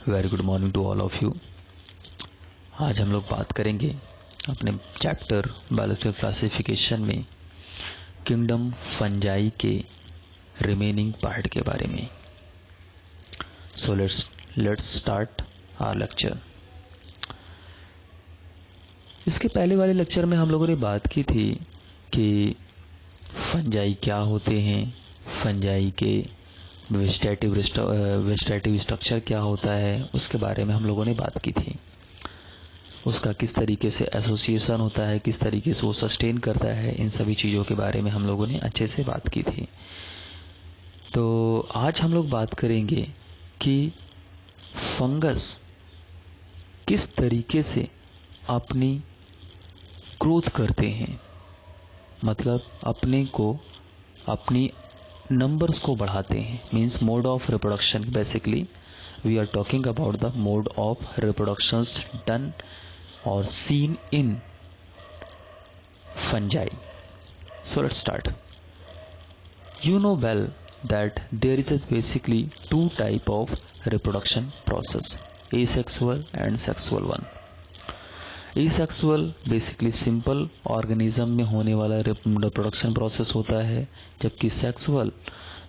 Very good morning to all of you. आज हम लोग बात करेंगे अपने चैप्टर बायोलॉजिकल क्लासिफिकेशन में किंगडम फंजाई के रिमेनिंग पार्ट के बारे में। So let's start our lecture. इसके पहले वाले लेक्चर में हम लोगों ने बात की थी कि फंजाई क्या होते हैं, फंजाई के वेजिटेटिव स्ट्रक्चर क्या होता है, उसके बारे में हम लोगों ने बात की थी। उसका किस तरीके से एसोसिएशन होता है, किस तरीके से वो सस्टेन करता है, इन सभी चीज़ों के बारे में हम लोगों ने अच्छे से बात की थी। तो आज हम लोग बात करेंगे कि फंगस किस तरीके से अपनी ग्रोथ करते हैं, मतलब अपनी नंबर्स को बढ़ाते हैं। Means mode of reproduction. Basically we are talking about the mode of reproductions done or seen in fungi. So let's start. You know well that there is basically two type of reproduction process, asexual and sexual one. Asexual basically simple organism में होने वाला reproduction process होता है, जबकि sexual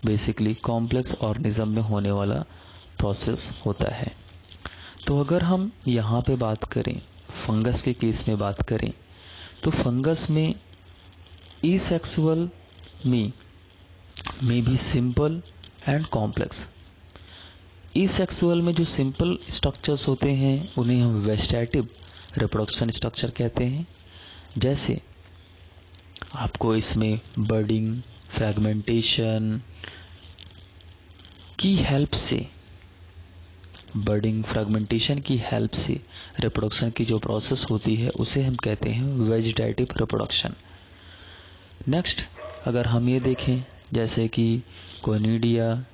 basically complex organism में होने वाला process होता है। तो अगर हम यहाँ पे बात करें, फंगस के केस में बात करें, तो फंगस में एसेक्सुअल में भी सिंपल एंड कॉम्प्लेक्स। एसेक्सुअल में जो सिंपल स्ट्रक्चर्स होते हैं उन्हें हम वेजिटेटिव रिप्रोडक्शन स्ट्रक्चर कहते हैं। जैसे आपको इसमें बर्डिंग, फ्रैगमेंटेशन की हेल्प से रिप्रोडक्शन की जो प्रोसेस होती है उसे हम कहते हैं वेजिटेटिव रिप्रोडक्शन। नेक्स्ट अगर हम ये देखें, जैसे कि कोनिडिया,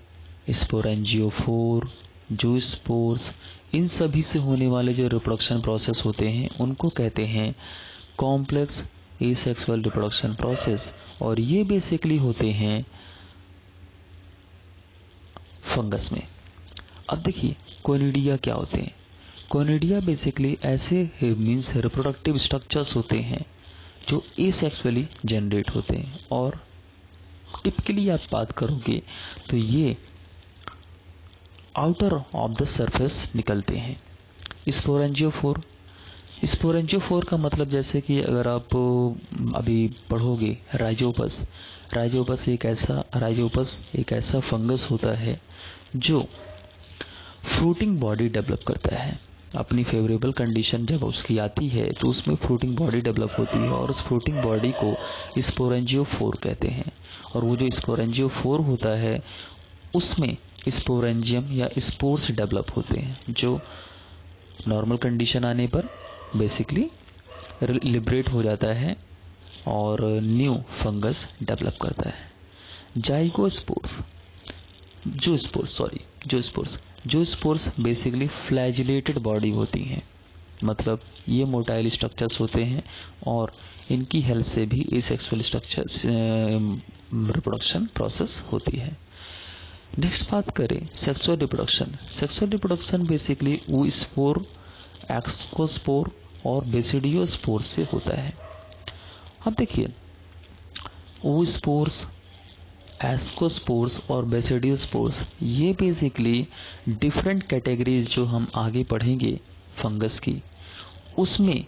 स्पोरेंजियोफोर, जूस्पोर्स, इन सभी से होने वाले जो रिप्रोडक्शन प्रोसेस होते हैं उनको कहते हैं कॉम्प्लेक्स एसेक्सुअल रिप्रोडक्शन प्रोसेस, और ये बेसिकली होते हैं फंगस में। अब देखिए कोनिडिया क्या होते हैं। कोनिडिया बेसिकली ऐसे मीन्स रिप्रोडक्टिव स्ट्रक्चर्स होते हैं जो एसेक्सुअली जनरेट होते हैं, और टिपिकली आप बात करोगे तो ये आउटर ऑफ द सरफेस निकलते हैं। स्पोरेंजियोफोर का मतलब, जैसे कि अगर आप अभी पढ़ोगे राइजोपस एक ऐसा फंगस होता है जो फ्रूटिंग बॉडी डेवलप करता है। अपनी फेवरेबल कंडीशन जब उसकी आती है तो उसमें फ्रूटिंग बॉडी डेवलप होती है, और उस फ्रूटिंग बॉडी को स्पोरेंजियोफोर कहते हैं। और वो जो स्पोरेंजियोफोर होता है उसमें स्पोरेंजियम या स्पोर्स डेवलप होते हैं, जो नॉर्मल कंडीशन आने पर बेसिकली लिबरेट हो जाता है और न्यू फंगस डेवलप करता है। जूस्पोर्स बेसिकली फ्लैजिलेटेड बॉडी होती हैं, मतलब ये मोटाइल स्ट्रक्चर्स होते हैं और इनकी हेल्प से भी एसेक्सुअल स्ट्रक्चर्स रिप्रोडक्शन प्रोसेस होती है। नेक्स्ट बात करें sexual reproduction basically oospore, exospore और बेसिडियोस्पोर से होता है। अब देखिए oospores, एस्कोस्पोर्स और बेसिडियोस्पोर्स ये बेसिकली डिफरेंट कैटेगरीज जो हम आगे पढ़ेंगे फंगस की, उसमें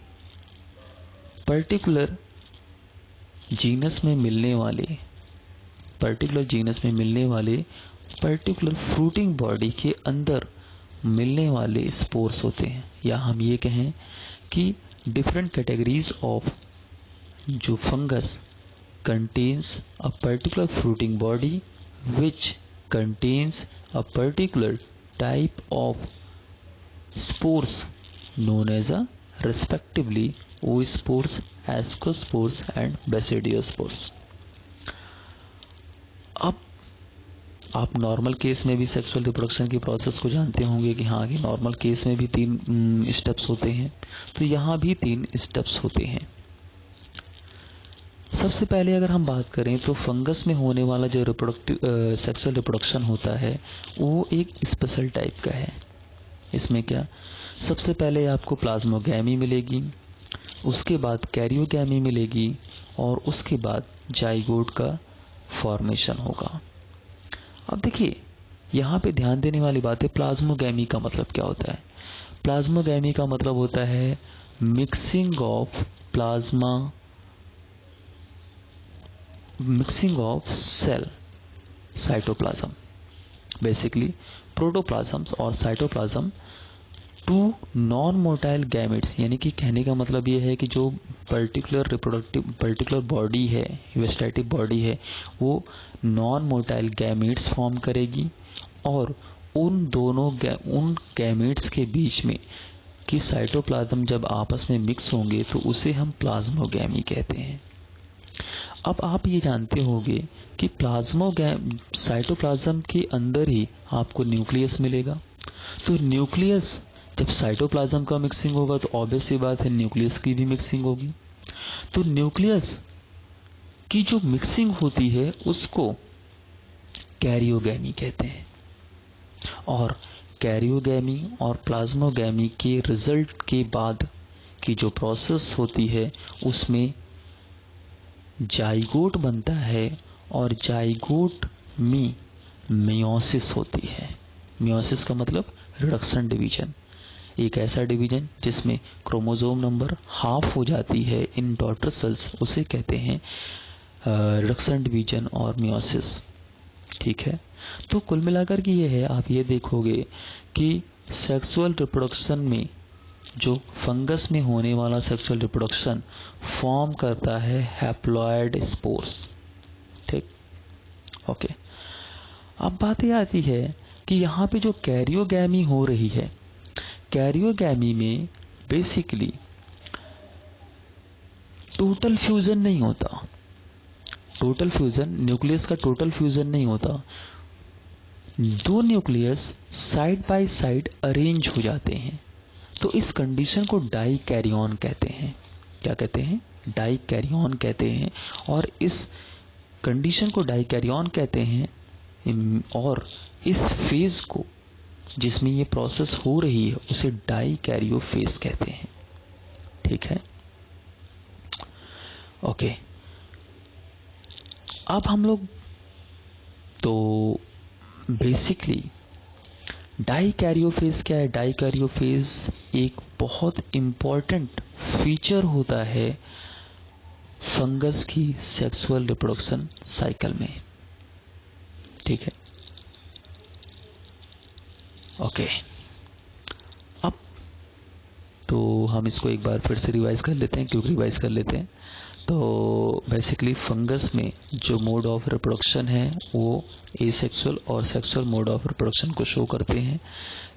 पर्टिकुलर जीनस में मिलने वाले पर्टिकुलर फ्रूटिंग बॉडी के अंदर मिलने वाले स्पोर्स होते हैं। या हम ये कहें कि डिफरेंट कैटेगरीज ऑफ जो fungus contains a particular fruiting body which contains a particular type of spores known as a respectively oospores, ascospores and basidiospores. अब आप नॉर्मल केस में भी सेक्सुअल रिप्रोडक्शन की प्रोसेस को जानते होंगे कि हाँ कि नॉर्मल केस में भी 3 स्टेप्स होते हैं, तो यहाँ भी 3 स्टेप्स होते हैं। सबसे पहले अगर हम बात करें तो फंगस में होने वाला जो सेक्सुअल रिप्रोडक्शन होता है वो एक स्पेशल टाइप का है। इसमें क्या, सबसे पहले आपको प्लाज्मोगैमी मिलेगी, उसके बाद कैरियोगैमी मिलेगी और उसके बाद जाइगोट का फॉर्मेशन होगा। अब देखिए यहाँ पे ध्यान देने वाली बात है, प्लाज्मोगैमी का मतलब क्या होता है। प्लाज्मोगैमी का मतलब होता है mixing of cell cytoplasm, basically protoplasms और cytoplasm to non motile gametes, यानी कि कहने का मतलब ये है कि जो पर्टिकुलर बॉडी है, वेस्टाइटिव बॉडी है, वो नॉन मोटाइल गैमेट्स फॉर्म करेगी और उन गैमेट्स के बीच में कि साइटोप्लाज्म जब आपस में मिक्स होंगे तो उसे हम प्लाज्मोगैमी कहते हैं। अब आप ये जानते होंगे कि साइटोप्लाज्म के अंदर ही आपको न्यूक्लियस मिलेगा। तो न्यूक्लियस जब साइटोप्लाज्म का मिक्सिंग होगा तो ऑब्वियस सी बात है न्यूक्लियस की भी मिक्सिंग होगी। तो न्यूक्लियस की जो मिक्सिंग होती है उसको कैरियोगैमी कहते हैं। और कैरियोगैमी और प्लाज्मोगैमी के रिजल्ट के बाद की जो प्रोसेस होती है उसमें जाइगोट बनता है और जाइगोट में मेयोसिस होती है। मेयोसिस का मतलब रिडक्शन डिवीजन, एक ऐसा डिवीजन जिसमें क्रोमोसोम नंबर हाफ हो जाती है इन डॉटर सेल्स, उसे कहते हैं रिडक्शन डिवीजन और मेयोसिस। ठीक है, तो कुल मिलाकर के ये है, आप ये देखोगे कि सेक्सुअल रिप्रोडक्शन में जो फंगस में होने वाला सेक्सुअल रिप्रोडक्शन फॉर्म करता है हैप्लॉइड स्पोर्स। ठीक, ओके। अब बात ये आती है कि यहाँ पे जो कैरियोगैमी हो रही है, कैरियोगैमी में बेसिकली टोटल फ्यूजन नहीं होता। टोटल फ्यूजन, न्यूक्लियस का टोटल फ्यूजन नहीं होता। दो nucleus side by side arrange हो जाते हैं, तो इस कंडीशन को डाई कैरियन कहते हैं। क्या कहते हैं? डाई कैरियन कहते हैं। और इस कंडीशन को डाई कैरियन कहते हैं और इस फेज को जिसमें ये प्रोसेस हो रही है उसे डाई कैरियो फेज कहते हैं। ठीक है, ओके। अब हम लोग तो बेसिकली डाई कैरियोफेज क्या है? डाई कैरियोफेज एक बहुत इंपॉर्टेंट फीचर होता है फंगस की सेक्सुअल रिप्रोडक्शन साइकिल में। ठीक है, ओके। अब तो हम इसको एक बार फिर से रिवाइज कर लेते हैं, क्योंकि रिवाइज कर लेते हैं। तो बेसिकली फंगस में जो मोड ऑफ रिप्रोडक्शन है वो एसेक्सुअल और सेक्सुअल मोड ऑफ रिप्रोडक्शन को शो करते हैं।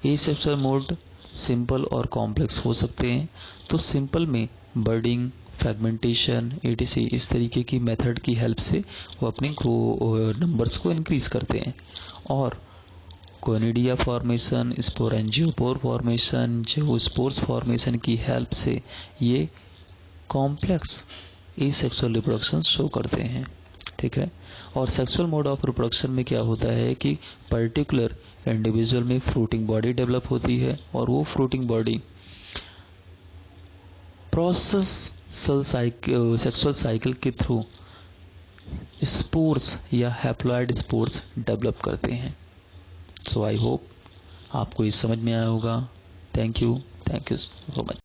एसेक्सुअल मोड सिंपल और कॉम्प्लेक्स हो सकते हैं। तो सिंपल में बर्डिंग, फ्रेगमेंटेशन, एटीसी इस तरीके की मेथड की हेल्प से वो अपने नंबर्स को इंक्रीज करते हैं। और कोनिडिया फॉर्मेशन, स्पोरेंजियोपोर फॉर्मेशन, जियोस्पोर्स फॉर्मेशन की हेल्प से ये कॉम्प्लेक्स एसेक्सुअल रिप्रोडक्शन शो करते हैं। ठीक है, और सेक्सुअल मोड ऑफ रिप्रोडक्शन में क्या होता है कि पर्टिकुलर इंडिविजुअल में फ्रूटिंग बॉडी डेवलप होती है और वो fruiting body process sexual cycle के थ्रू स्पोर्स या हैप्लॉइड स्पोर्स डेवलप करते हैं। सो आई होप आपको ये समझ में आया होगा। Thank you so much.